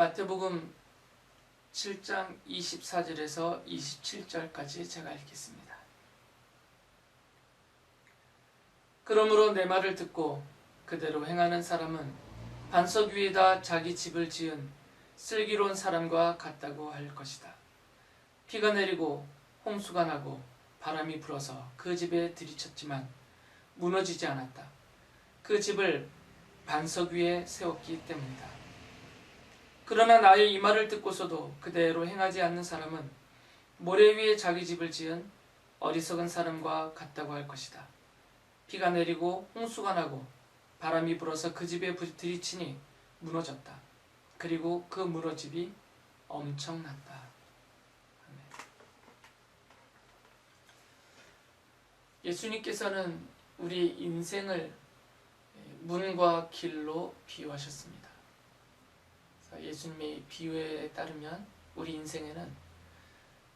마태복음 7장 24절에서 27절까지 제가 읽겠습니다. 그러므로 내 말을 듣고 그대로 행하는 사람은 반석 위에다 자기 집을 지은 슬기로운 사람과 같다고 할 것이다. 비가 내리고 홍수가 나고 바람이 불어서 그 집에 들이쳤지만 무너지지 않았다. 그 집을 반석 위에 세웠기 때문이다. 그러나 나의 이 말을 듣고서도 그대로 행하지 않는 사람은 모래 위에 자기 집을 지은 어리석은 사람과 같다고 할 것이다. 비가 내리고 홍수가 나고 바람이 불어서 그 집에 들이치니 무너졌다. 그리고 그 무너짐이 엄청났다. 아멘. 예수님께서는 우리 인생을 문과 길로 비유하셨습니다. 예수님의 비유에 따르면 우리 인생에는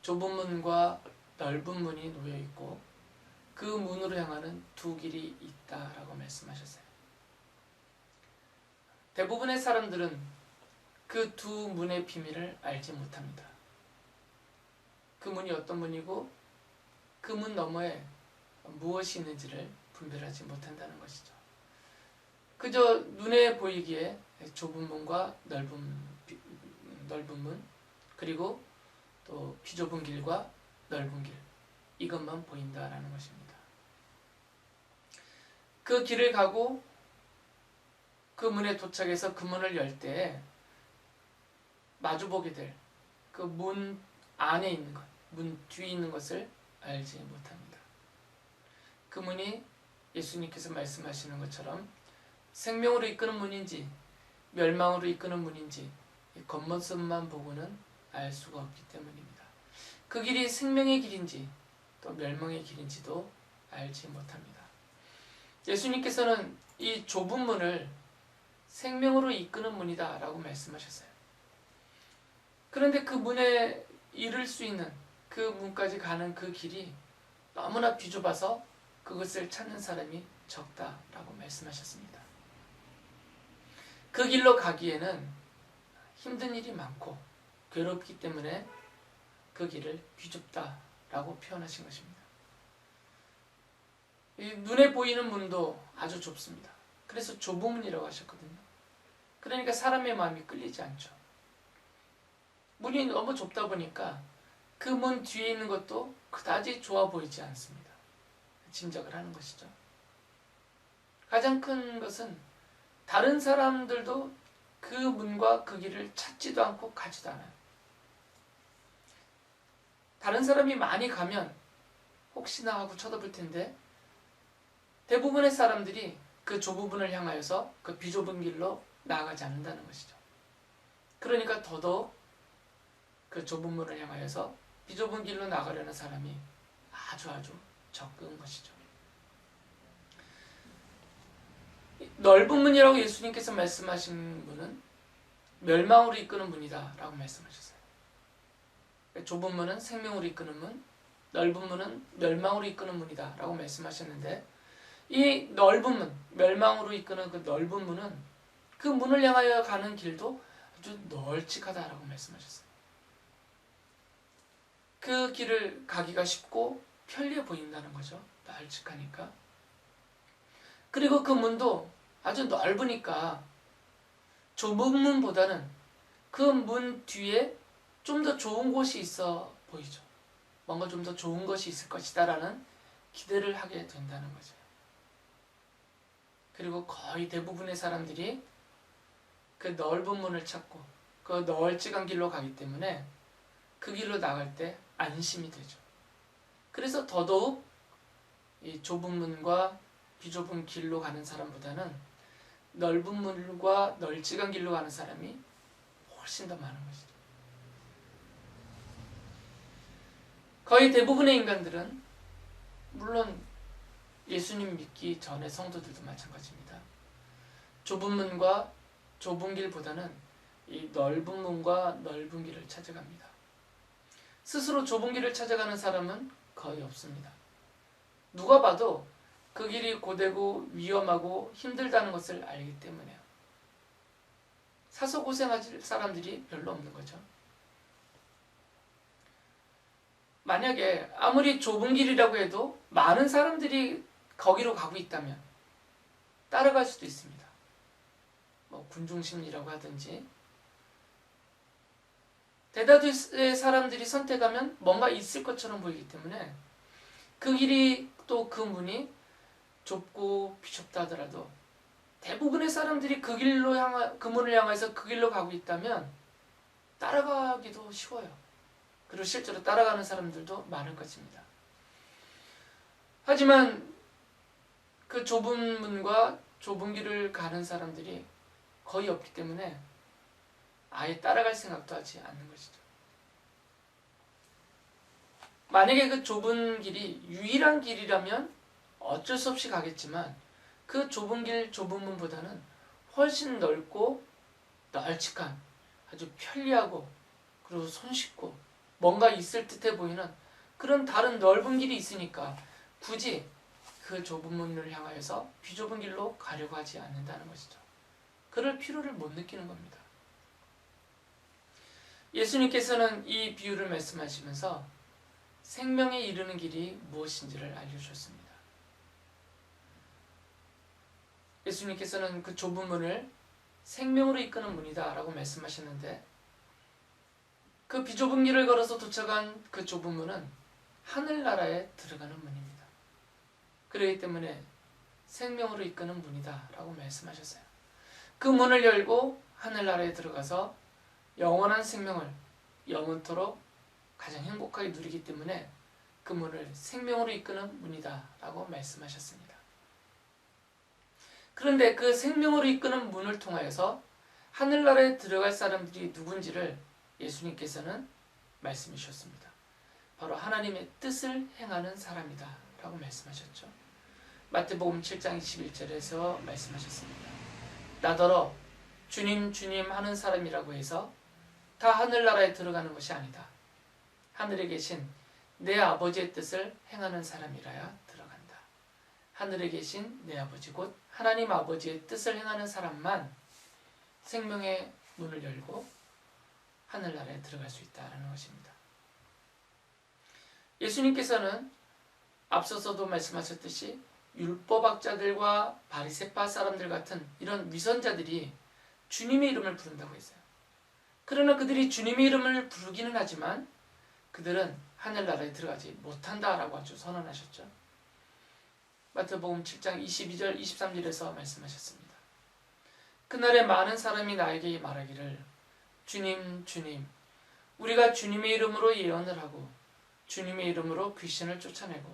좁은 문과 넓은 문이 놓여 있고 그 문으로 향하는 두 길이 있다라고 말씀하셨어요. 대부분의 사람들은 그 두 문의 비밀을 알지 못합니다. 그 문이 어떤 문이고 그 문 너머에 무엇이 있는지를 분별하지 못한다는 것이죠. 그저 눈에 보이기에 좁은 문과 넓은 문, 그리고 또 비좁은 길과 넓은 길, 이것만 보인다라는 것입니다. 그 길을 가고 그 문에 도착해서 그 문을 열 때 마주보게 될 그 문 안에 있는 것, 문 뒤에 있는 것을 알지 못합니다. 그 문이 예수님께서 말씀하시는 것처럼 생명으로 이끄는 문인지 멸망으로 이끄는 문인지 겉모습만 보고는 알 수가 없기 때문입니다. 그 길이 생명의 길인지 또 멸망의 길인지도 알지 못합니다. 예수님께서는 이 좁은 문을 생명으로 이끄는 문이다 라고 말씀하셨어요. 그런데 그 문에 이를 수 있는 그 문까지 가는 그 길이 너무나 비좁아서 그것을 찾는 사람이 적다라고 말씀하셨습니다. 그 길로 가기에는 힘든 일이 많고 괴롭기 때문에 그 길을 비좁다라고 표현하신 것입니다. 이 눈에 보이는 문도 아주 좁습니다. 그래서 좁은 문이라고 하셨거든요. 그러니까 사람의 마음이 끌리지 않죠. 문이 너무 좁다 보니까 그 문 뒤에 있는 것도 그다지 좋아 보이지 않습니다. 짐작을 하는 것이죠. 가장 큰 것은 다른 사람들도 그 문과 그 길을 찾지도 않고 가지도 않아요. 다른 사람이 많이 가면 혹시나 하고 쳐다볼 텐데 대부분의 사람들이 그 좁은 문을 향하여서 그 비좁은 길로 나아가지 않는다는 것이죠. 그러니까 더더욱 그 좁은 문을 향하여서 비좁은 길로 나가려는 사람이 아주 적은 것이죠. 넓은 문이라고 예수님께서 말씀하신 문은 멸망으로 이끄는 문이다 라고 말씀하셨어요. 좁은 문은 생명으로 이끄는 문, 넓은 문은 멸망으로 이끄는 문이다 라고 말씀하셨는데 이 넓은 문, 멸망으로 이끄는 그 넓은 문은 그 문을 향하여 가는 길도 아주 널찍하다라고 말씀하셨어요. 그 길을 가기가 쉽고 편리해 보인다는 거죠. 널찍하니까. 그리고 그 문도 아주 넓으니까 좁은 문보다는 그 문 뒤에 좀 더 좋은 곳이 있어 보이죠. 뭔가 좀 더 좋은 것이 있을 것이다 라는 기대를 하게 된다는 거죠. 그리고 거의 대부분의 사람들이 그 넓은 문을 찾고 그 널찍한 길로 가기 때문에 그 길로 나갈 때 안심이 되죠. 그래서 더더욱 이 좁은 문과 비좁은 길로 가는 사람보다는 넓은 문과 널찍한 길로 가는 사람이 훨씬 더 많은 것이죠. 거의 대부분의 인간들은 물론 예수님 믿기 전의 성도들도 마찬가지입니다. 좁은 문과 좁은 길보다는 이 넓은 문과 넓은 길을 찾아갑니다. 스스로 좁은 길을 찾아가는 사람은 거의 없습니다. 누가 봐도 그 길이 고되고 위험하고 힘들다는 것을 알기 때문에요. 사서 고생할 사람들이 별로 없는 거죠. 만약에 아무리 좁은 길이라고 해도 많은 사람들이 거기로 가고 있다면 따라갈 수도 있습니다. 뭐 군중심리라고 하든지, 대다수의 사람들이 선택하면 뭔가 있을 것처럼 보이기 때문에 그 길이 또 그 문이 좁고 비좁다 하더라도 대부분의 사람들이 그 문을 향해서 그 길로 가고 있다면 따라가기도 쉬워요. 그리고 실제로 따라가는 사람들도 많을 것입니다. 하지만 그 좁은 문과 좁은 길을 가는 사람들이 거의 없기 때문에 아예 따라갈 생각도 하지 않는 것이죠. 만약에 그 좁은 길이 유일한 길이라면 어쩔 수 없이 가겠지만 그 좁은 길, 좁은 문보다는 훨씬 넓고 널찍한, 아주 편리하고 그리고 손쉽고 뭔가 있을 듯해 보이는 그런 다른 넓은 길이 있으니까 굳이 그 좁은 문을 향하여서 비좁은 길로 가려고 하지 않는다는 것이죠. 그럴 필요를 못 느끼는 겁니다. 예수님께서는 이 비유를 말씀하시면서 생명에 이르는 길이 무엇인지를 알려주셨습니다. 예수님께서는 그 좁은 문을 생명으로 이끄는 문이다 라고 말씀하셨는데, 그 비좁은 길을 걸어서 도착한 그 좁은 문은 하늘나라에 들어가는 문입니다. 그렇기 때문에 생명으로 이끄는 문이다 라고 말씀하셨어요. 그 문을 열고 하늘나라에 들어가서 영원한 생명을 영원토록 가장 행복하게 누리기 때문에 그 문을 생명으로 이끄는 문이다 라고 말씀하셨습니다. 그런데 그 생명으로 이끄는 문을 통하여서 하늘나라에 들어갈 사람들이 누군지를 예수님께서는 말씀해 주셨습니다. 바로 하나님의 뜻을 행하는 사람이다 라고 말씀하셨죠. 마태복음 7장 21절에서 말씀하셨습니다. 나더러 주님 주님 하는 사람이라고 해서 다 하늘나라에 들어가는 것이 아니다. 하늘에 계신 내 아버지의 뜻을 행하는 사람이라야 들어간다. 하늘에 계신 내 아버지 곧 하나님 아버지의 뜻을 행하는 사람만 생명의 문을 열고 하늘나라에 들어갈 수 있다는 것입니다. 예수님께서는 앞서서도 말씀하셨듯이 율법학자들과 바리새파 사람들 같은 이런 위선자들이 주님의 이름을 부른다고 했어요. 그러나 그들이 주님의 이름을 부르기는 하지만 그들은 하늘나라에 들어가지 못한다라고 아주 선언하셨죠. 마태복음 7장 22절 23절에서 말씀하셨습니다. 그날에 많은 사람이 나에게 말하기를 주님 주님 우리가 주님의 이름으로 예언을 하고 주님의 이름으로 귀신을 쫓아내고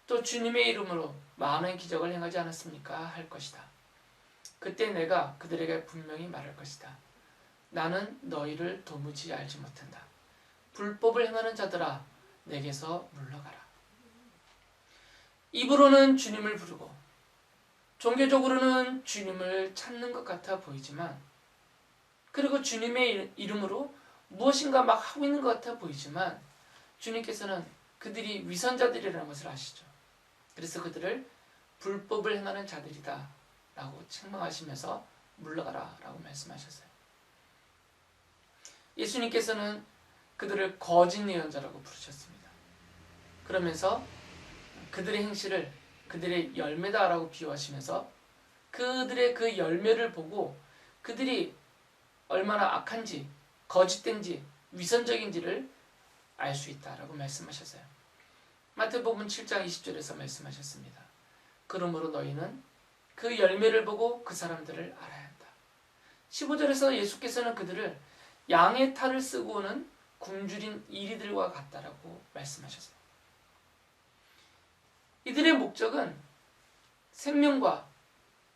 또 주님의 이름으로 많은 기적을 행하지 않았습니까? 할 것이다. 그때 내가 그들에게 분명히 말할 것이다. 나는 너희를 도무지 알지 못한다. 불법을 행하는 자들아 내게서 물러가라. 입으로는 주님을 부르고 종교적으로는 주님을 찾는 것 같아 보이지만, 그리고 주님의 이름으로 무엇인가 막 하고 있는 것 같아 보이지만 주님께서는 그들이 위선자들이라는 것을 아시죠. 그래서 그들을 불법을 행하는 자들이다 라고 책망하시면서 물러가라 라고 말씀하셨어요. 예수님께서는 그들을 거짓 예언자라고 부르셨습니다. 그러면서 그들의 행실을 그들의 열매다 라고 비유하시면서 그들의 그 열매를 보고 그들이 얼마나 악한지 거짓된지 위선적인지를 알 수 있다라고 말씀하셨어요. 마태복음 7장 20절에서 말씀하셨습니다. 그러므로 너희는 그 열매를 보고 그 사람들을 알아야 한다. 15절에서 예수께서는 그들을 양의 탈을 쓰고 오는 굶주린 이리들과 같다라고 말씀하셨어요. 이들의 목적은 생명과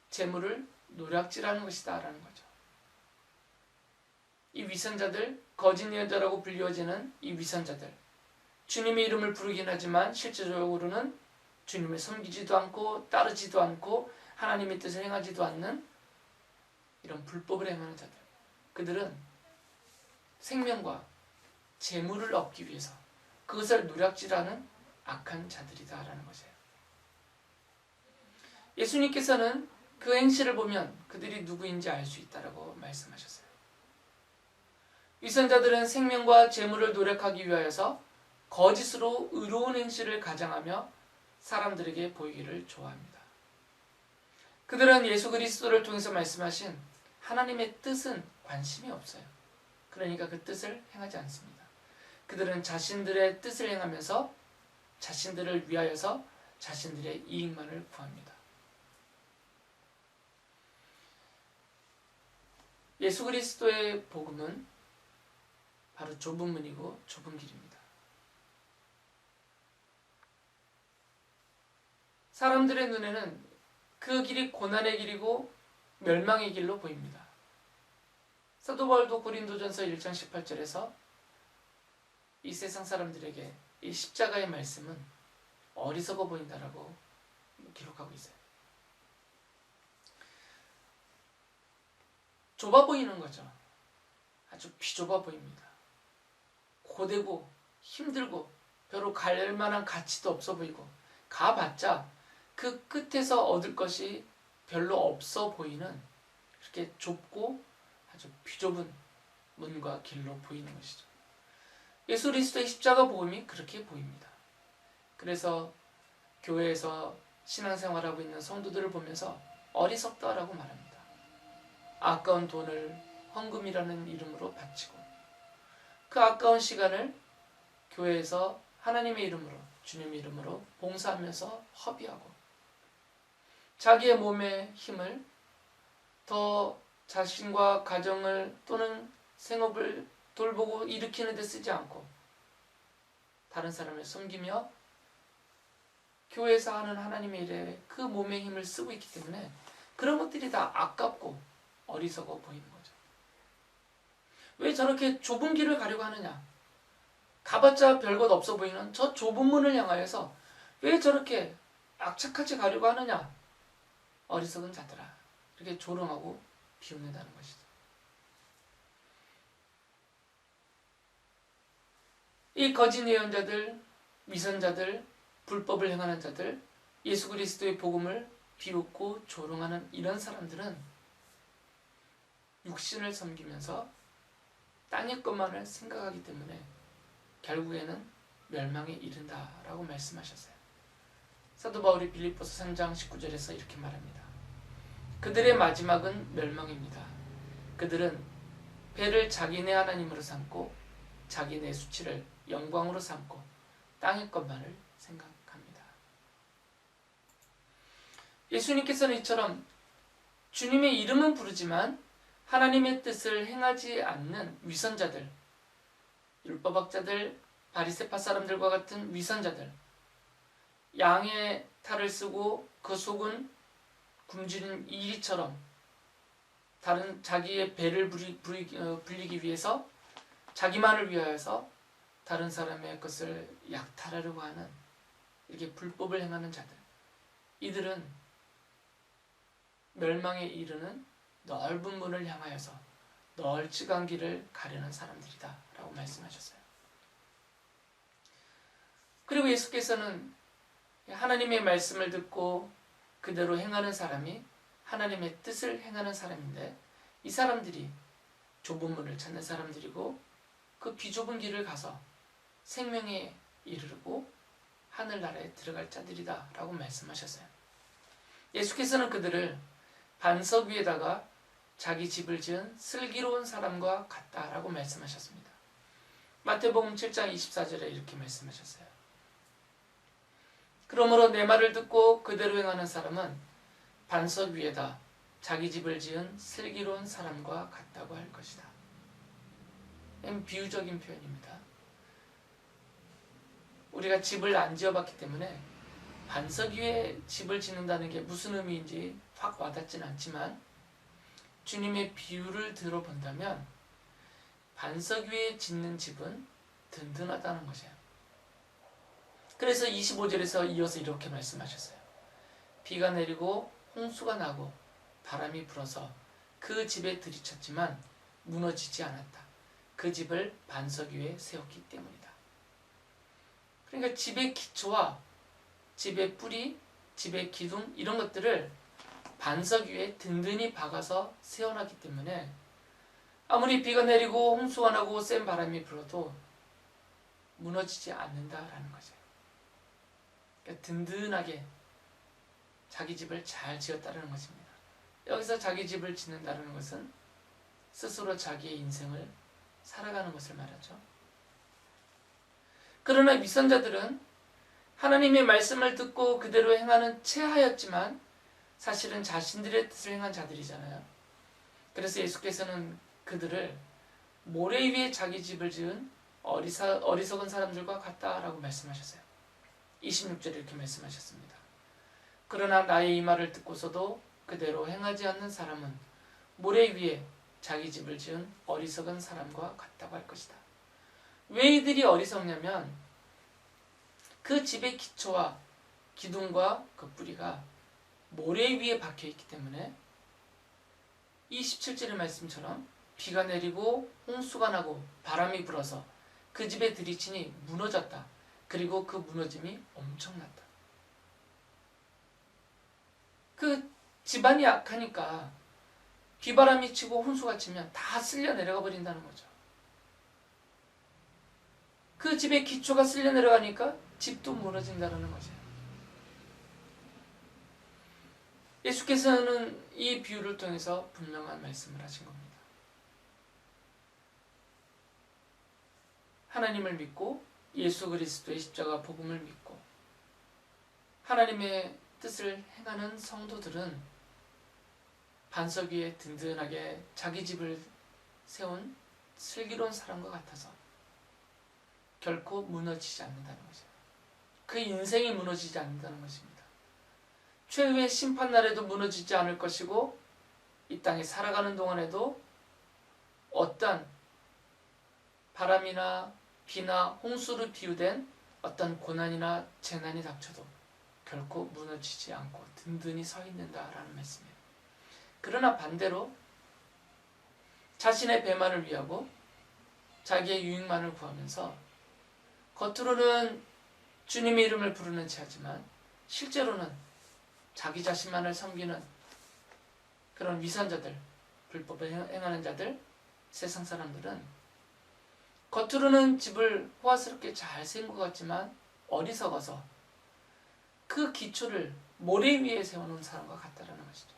재물을 노략질하는 것이다 라는 거죠. 이 위선자들, 거짓 예언자라고 불리워지는 이 위선자들, 주님의 이름을 부르긴 하지만 실제적으로는 주님을 섬기지도 않고 따르지도 않고 하나님의 뜻을 행하지도 않는 이런 불법을 행하는 자들, 그들은 생명과 재물을 얻기 위해서 그것을 노략질하는 악한 자들이다라는 것이에요. 예수님께서는 그 행실을 보면 그들이 누구인지 알 수 있다라고 말씀하셨어요. 위선자들은 생명과 재물을 노력하기 위하여서 거짓으로 의로운 행실을 가장하며 사람들에게 보이기를 좋아합니다. 그들은 예수 그리스도를 통해서 말씀하신 하나님의 뜻은 관심이 없어요. 그러니까 그 뜻을 행하지 않습니다. 그들은 자신들의 뜻을 행하면서 자신들을 위하여서 자신들의 이익만을 구합니다. 예수 그리스도의 복음은 바로 좁은 문이고 좁은 길입니다. 사람들의 눈에는 그 길이 고난의 길이고 멸망의 길로 보입니다. 사도 바울도 고린도전서 1장 18절에서 이 세상 사람들에게 이 십자가의 말씀은 어리석어 보인다라고 기록하고 있어요. 좁아 보이는 거죠. 아주 비좁아 보입니다. 고되고 힘들고 별로 갈 만한 가치도 없어 보이고 가봤자 그 끝에서 얻을 것이 별로 없어 보이는 그렇게 좁고 아주 비좁은 문과 길로 보이는 것이죠. 예수 그리스도의 십자가 복음이 그렇게 보입니다. 그래서 교회에서 신앙생활하고 있는 성도들을 보면서 어리석다라고 말합니다. 아까운 돈을 헌금이라는 이름으로 바치고 그 아까운 시간을 교회에서 하나님의 이름으로 주님의 이름으로 봉사하면서 허비하고 자기의 몸의 힘을 더 자신과 가정을 또는 생업을 돌보고 일으키는 데 쓰지 않고 다른 사람을 섬기며 교회에서 하는 하나님의 일에 그 몸의 힘을 쓰고 있기 때문에 그런 것들이 다 아깝고 어리석어 보이는 거죠. 왜 저렇게 좁은 길을 가려고 하느냐? 가봤자 별것 없어 보이는 저 좁은 문을 향하여서 왜 저렇게 악착같이 가려고 하느냐? 어리석은 자들아. 이렇게 조롱하고 비웃는다는 것이죠. 이 거짓 예언자들, 위선자들, 불법을 행하는 자들, 예수 그리스도의 복음을 비웃고 조롱하는 이런 사람들은 육신을 섬기면서 땅의 것만을 생각하기 때문에 결국에는 멸망에 이른다라고 말씀하셨어요. 사도 바울이 빌립보서 3장 19절에서 이렇게 말합니다. 그들의 마지막은 멸망입니다. 그들은 배를 자기네 하나님으로 삼고 자기네 수치를 영광으로 삼고 땅의 것만을 생각합니다. 예수님께서는 이처럼 주님의 이름은 부르지만 하나님의 뜻을 행하지 않는 위선자들, 율법학자들, 바리새파 사람들과 같은 위선자들, 양의 탈을 쓰고 그 속은 굶주린 이리처럼 다른 자기의 배를 불리기 위해서 자기만을 위하여서 다른 사람의 것을 약탈하려고 하는 이렇게 불법을 행하는 자들, 이들은 멸망에 이르는 넓은 문을 향하여서 널찍한 길을 가려는 사람들이다 라고 말씀하셨어요. 그리고 예수께서는 하나님의 말씀을 듣고 그대로 행하는 사람이 하나님의 뜻을 행하는 사람인데 이 사람들이 좁은 문을 찾는 사람들이고 그 비좁은 길을 가서 생명에 이르고 하늘나라에 들어갈 자들이다 라고 말씀하셨어요. 예수께서는 그들을 반석 위에다가 자기 집을 지은 슬기로운 사람과 같다라고 말씀하셨습니다. 마태복음 7장 24절에 이렇게 말씀하셨어요. 그러므로 내 말을 듣고 그대로 행하는 사람은 반석 위에다 자기 집을 지은 슬기로운 사람과 같다고 할 것이다. 비유적인 표현입니다. 우리가 집을 안 지어봤기 때문에 반석 위에 집을 짓는다는 게 무슨 의미인지 확 와닿지는 않지만 주님의 비유를 들어본다면 반석 위에 짓는 집은 든든하다는 것이에요. 그래서 25절에서 이어서 이렇게 말씀하셨어요. 비가 내리고 홍수가 나고 바람이 불어서 그 집에 들이쳤지만 무너지지 않았다. 그 집을 반석 위에 세웠기 때문이다. 그러니까 집의 기초와 집의 뿌리, 집의 기둥 이런 것들을 반석 위에 든든히 박아서 세워놨기 때문에 아무리 비가 내리고 홍수가 나고 센 바람이 불어도 무너지지 않는다라는 거죠. 그러니까 든든하게 자기 집을 잘 지었다는 것입니다. 여기서 자기 집을 짓는다는 것은 스스로 자기의 인생을 살아가는 것을 말하죠. 그러나 위선자들은 하나님의 말씀을 듣고 그대로 행하는 채하였지만 사실은 자신들의 뜻을 행한 자들이잖아요. 그래서 예수께서는 그들을 모래 위에 자기 집을 지은 어리석은 사람들과 같다라고 말씀하셨어요. 26절에 이렇게 말씀하셨습니다. 그러나 나의 이 말을 듣고서도 그대로 행하지 않는 사람은 모래 위에 자기 집을 지은 어리석은 사람과 같다고 할 것이다. 왜 이들이 어리석냐면 그 집의 기초와 기둥과 그 뿌리가 모래 위에 박혀있기 때문에 이 17절의 말씀처럼 비가 내리고 홍수가 나고 바람이 불어서 그 집에 들이치니 무너졌다. 그리고 그 무너짐이 엄청났다. 그 집안이 약하니까 비바람이 치고 홍수가 치면 다 쓸려 내려가 버린다는 거죠. 그 집의 기초가 쓸려 내려가니까 집도 무너진다는 거죠. 예수께서는 이 비유를 통해서 분명한 말씀을 하신 겁니다. 하나님을 믿고 예수 그리스도의 십자가 복음을 믿고 하나님의 뜻을 행하는 성도들은 반석 위에 든든하게 자기 집을 세운 슬기로운 사람과 같아서 결코 무너지지 않는다는 거죠. 그 인생이 무너지지 않는다는 것입니다. 최후의 심판날에도 무너지지 않을 것이고 이 땅에 살아가는 동안에도 어떤 바람이나 비나 홍수로 비유된 어떤 고난이나 재난이 닥쳐도 결코 무너지지 않고 든든히 서 있는다라는 말씀이에요. 그러나 반대로 자신의 배만을 위하고 자기의 유익만을 구하면서 겉으로는 주님의 이름을 부르는 체하지만 실제로는 자기 자신만을 섬기는 그런 위선자들, 불법을 행하는 자들, 세상 사람들은 겉으로는 집을 호화스럽게 잘 세운 것 같지만 어리석어서 그 기초를 모래 위에 세워놓은 사람과 같다라는 것이죠.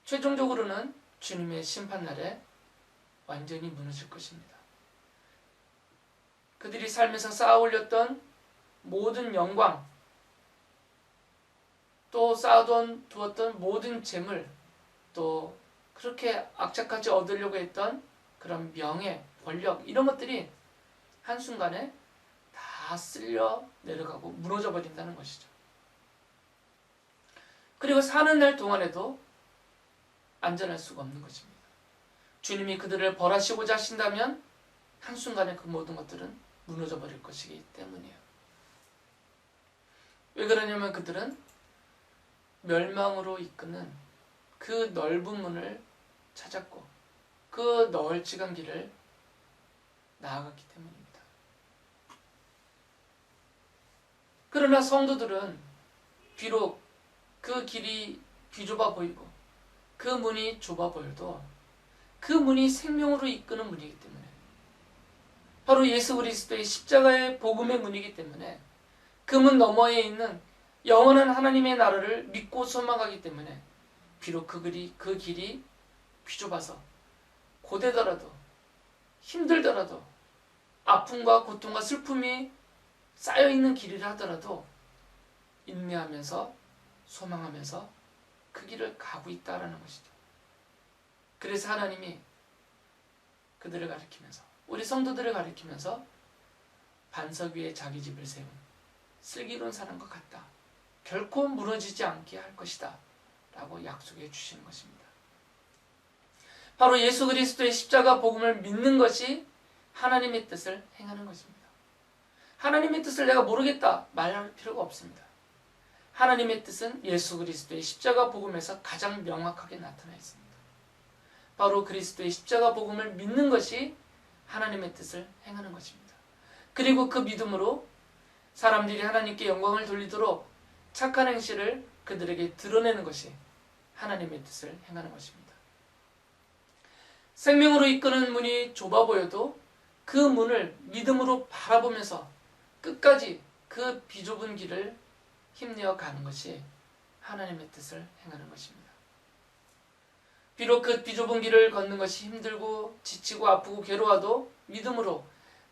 최종적으로는 주님의 심판날에 완전히 무너질 것입니다. 그들이 살면서 쌓아 올렸던 모든 영광, 또 쌓아두었던 모든 재물, 또 그렇게 악착같이 얻으려고 했던 그런 명예, 권력 이런 것들이 한순간에 다 쓸려 내려가고 무너져 버린다는 것이죠. 그리고 사는 날 동안에도 안전할 수가 없는 것입니다. 주님이 그들을 벌하시고자 하신다면 한순간에 그 모든 것들은 무너져 버릴 것이기 때문이에요. 왜 그러냐면 그들은 멸망으로 이끄는 그 넓은 문을 찾았고 그 널찍한 길을 나아갔기 때문입니다. 그러나 성도들은 비록 그 길이 비좁아 보이고 그 문이 좁아 보여도 그 문이 생명으로 이끄는 문이기 때문에 바로 예수 그리스도의 십자가의 복음의 문이기 때문에 그 문 너머에 있는 영원한 하나님의 나라를 믿고 소망하기 때문에 비록 그 길이 비좁아서 고되더라도 힘들더라도 아픔과 고통과 슬픔이 쌓여있는 길이라 하더라도 인내하면서 소망하면서 그 길을 가고 있다라는 것이죠. 그래서 하나님이 그들을 가리키면서 우리 성도들을 가리키면서 반석 위에 자기 집을 세운 슬기로운 사람과 같다. 결코 무너지지 않게 할 것이다. 라고 약속해 주시는 것입니다. 바로 예수 그리스도의 십자가 복음을 믿는 것이 하나님의 뜻을 행하는 것입니다. 하나님의 뜻을 내가 모르겠다 말할 필요가 없습니다. 하나님의 뜻은 예수 그리스도의 십자가 복음에서 가장 명확하게 나타나 있습니다. 바로 그리스도의 십자가 복음을 믿는 것이 하나님의 뜻을 행하는 것입니다. 그리고 그 믿음으로 사람들이 하나님께 영광을 돌리도록 착한 행실을 그들에게 드러내는 것이 하나님의 뜻을 행하는 것입니다. 생명으로 이끄는 문이 좁아 보여도 그 문을 믿음으로 바라보면서 끝까지 그 비좁은 길을 힘내어 가는 것이 하나님의 뜻을 행하는 것입니다. 비록 그 비좁은 길을 걷는 것이 힘들고 지치고 아프고 괴로워도 믿음으로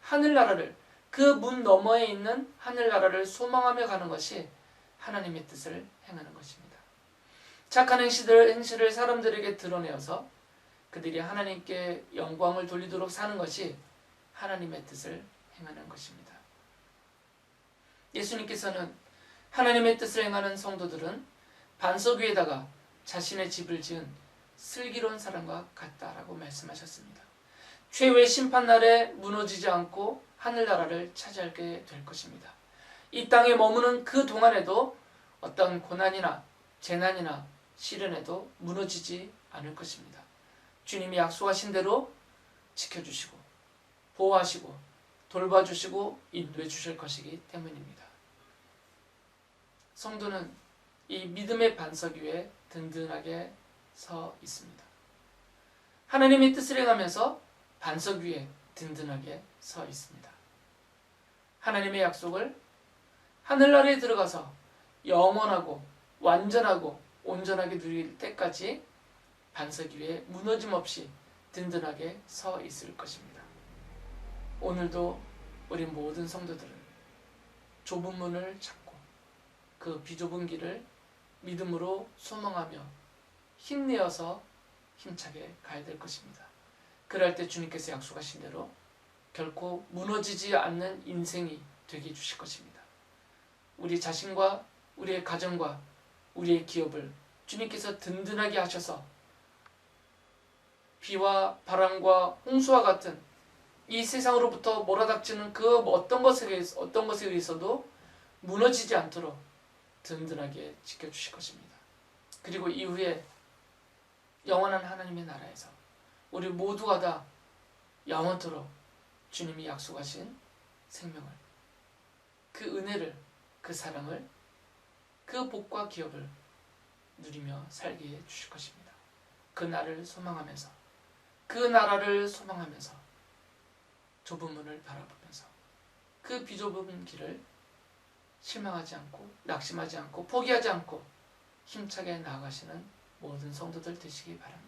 하늘나라를, 그 문 너머에 있는 하늘나라를 소망하며 가는 것이 하나님의 뜻을 행하는 것입니다. 착한 행실을 사람들에게 드러내어서 그들이 하나님께 영광을 돌리도록 사는 것이 하나님의 뜻을 행하는 것입니다. 예수님께서는 하나님의 뜻을 행하는 성도들은 반석 위에다가 자신의 집을 지은 슬기로운 사람과 같다라고 말씀하셨습니다. 최후의 심판날에 무너지지 않고 하늘나라를 차지하게 될 것입니다. 이 땅에 머무는 그 동안에도 어떤 고난이나 재난이나 시련에도 무너지지 않을 것입니다. 주님이 약속하신 대로 지켜주시고 보호하시고 돌봐주시고 인도해 주실 것이기 때문입니다. 성도는 이 믿음의 반석 위에 든든하게 서 있습니다. 하나님의 뜻을 행하면서 반석 위에 든든하게 서 있습니다. 하나님의 약속을 하늘나라에 들어가서 영원하고 완전하고 온전하게 누릴 때까지 반석 위에 무너짐 없이 든든하게 서 있을 것입니다. 오늘도 우리 모든 성도들은 좁은 문을 찾고 그 비좁은 길을 믿음으로 소망하며 힘내어서 힘차게 가야 될 것입니다. 그럴 때 주님께서 약속하신 대로 결코 무너지지 않는 인생이 되게 해주실 것입니다. 우리 자신과 우리의 가정과 우리의 기업을 주님께서 든든하게 하셔서 비와 바람과 홍수와 같은 이 세상으로부터 몰아닥치는 그 어떤 것에 의해서도 무너지지 않도록 든든하게 지켜주실 것입니다. 그리고 이후에 영원한 하나님의 나라에서 우리 모두가 다 영원토록 주님이 약속하신 생명을, 그 은혜를, 그 사랑을, 그 복과 기업을 누리며 살게 해 주실 것입니다. 그 날을 소망하면서, 그 나라를 소망하면서 좁은 문을 바라보면서 그 비좁은 길을 실망하지 않고 낙심하지 않고 포기하지 않고 힘차게 나아가시는 모든 성도들 되시기 바랍니다.